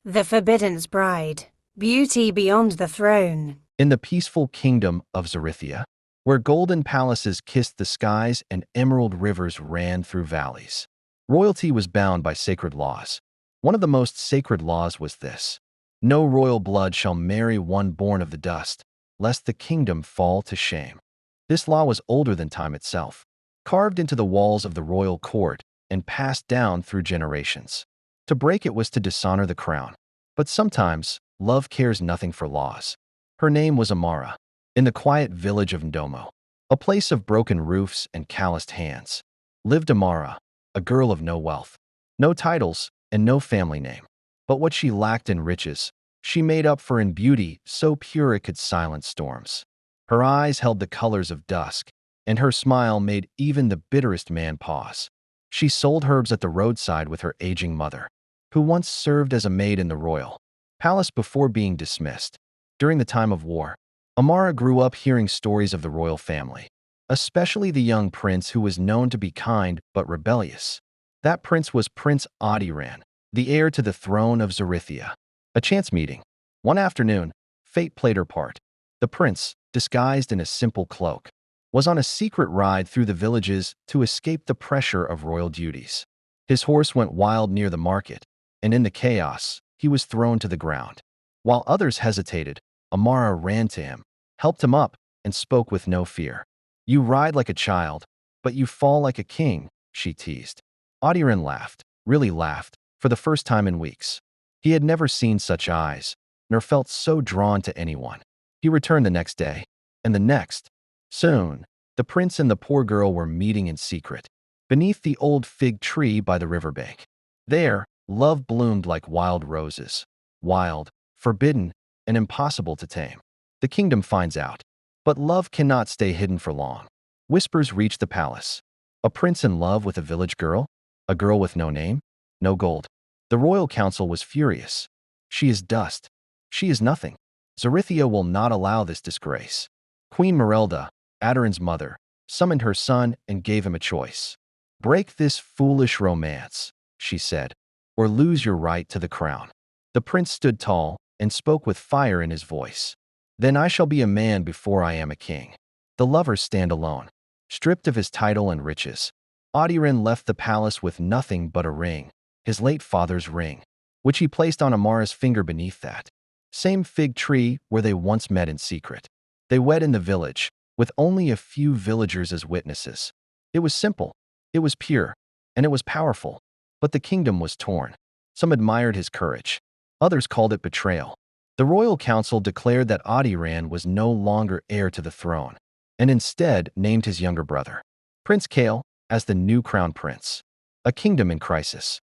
The Forbidden's Bride, Beauty Beyond the Throne. In the peaceful kingdom of Zarithia, where golden palaces kissed the skies and emerald rivers ran through valleys, royalty was bound by sacred laws. One of the most sacred laws was this: no royal blood shall marry one born of the dust, lest the kingdom fall to shame. This law was older than time itself, carved into the walls of the royal court and passed down through generations. To break it was to dishonor the crown. But sometimes, love cares nothing for laws. Her name was Amara. In the quiet village of Ndomo, a place of broken roofs and calloused hands, lived Amara, a girl of no wealth, no titles, and no family name. But what she lacked in riches, she made up for in beauty so pure it could silence storms. Her eyes held the colors of dusk, and her smile made even the bitterest man pause. She sold herbs at the roadside with her aging mother, who once served as a maid in the royal palace before being dismissed. During the time of war, Amara grew up hearing stories of the royal family, especially the young prince who was known to be kind but rebellious. That prince was Prince Adiran, the heir to the throne of Zarithia. A chance meeting. One afternoon, fate played her part. The prince, disguised in a simple cloak, was on a secret ride through the villages to escape the pressure of royal duties. His horse went wild near the market, and in the chaos, he was thrown to the ground. While others hesitated, Amara ran to him, helped him up, and spoke with no fear. "You ride like a child, but you fall like a king," she teased. Adiran laughed, really laughed, for the first time in weeks. He had never seen such eyes, nor felt so drawn to anyone. He returned the next day, and the next. Soon, the prince and the poor girl were meeting in secret, beneath the old fig tree by the riverbank. There, love bloomed like wild roses. Wild, forbidden, and impossible to tame. The kingdom finds out. But love cannot stay hidden for long. Whispers reach the palace. A prince in love with a village girl? A girl with no name? No gold? The royal council was furious. She is dust. She is nothing. Zarithia will not allow this disgrace. Queen Merelda, Adiran's mother, summoned her son and gave him a choice. "Break this foolish romance," she said, "or lose your right to the crown." The prince stood tall and spoke with fire in his voice. "Then I shall be a man before I am a king." The lovers stand alone, stripped of his title and riches. Adiran left the palace with nothing but a ring, his late father's ring, which he placed on Amara's finger beneath that same fig tree where they once met in secret. They wed in the village, with only a few villagers as witnesses. It was simple, it was pure, and it was powerful. But the kingdom was torn. Some admired his courage. Others called it betrayal. The royal council declared that Adiran was no longer heir to the throne, and instead named his younger brother, Prince Kale, as the new crown prince. A kingdom in crisis.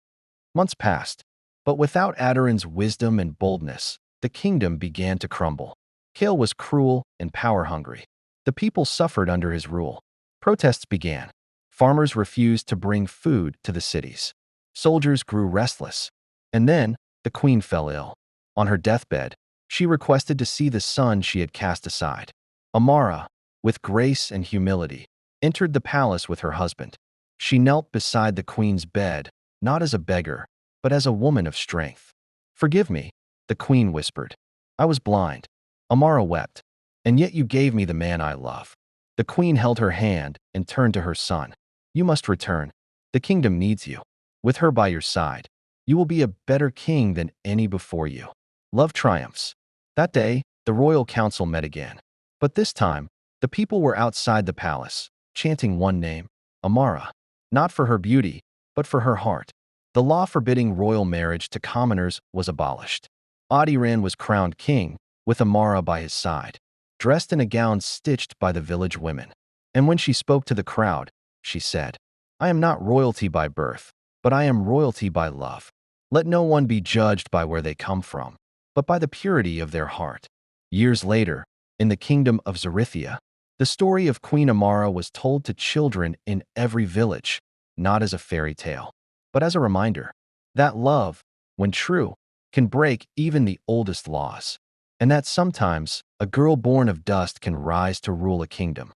Months passed, but without Adiran's wisdom and boldness, the kingdom began to crumble. Kale was cruel and power-hungry. The people suffered under his rule. Protests began. Farmers refused to bring food to the cities. Soldiers grew restless. And then, the queen fell ill. On her deathbed, she requested to see the son she had cast aside. Amara, with grace and humility, entered the palace with her husband. She knelt beside the queen's bed, not as a beggar, but as a woman of strength. "Forgive me," the queen whispered. "I was blind." Amara wept. "And yet you gave me the man I love." The queen held her hand and turned to her son. "You must return. The kingdom needs you. With her by your side, you will be a better king than any before you." Love triumphs. That day, the royal council met again. But this time, the people were outside the palace, chanting one name, Amara. Not for her beauty, but for her heart. The law forbidding royal marriage to commoners was abolished. Adiran was crowned king, with Amara by his side, dressed in a gown stitched by the village women. And when she spoke to the crowd, she said, "I am not royalty by birth, but I am royalty by love. Let no one be judged by where they come from, but by the purity of their heart." Years later, in the kingdom of Zarithia, the story of Queen Amara was told to children in every village, not as a fairy tale, but as a reminder that love, when true, can break even the oldest laws, and that sometimes a girl born of dust can rise to rule a kingdom.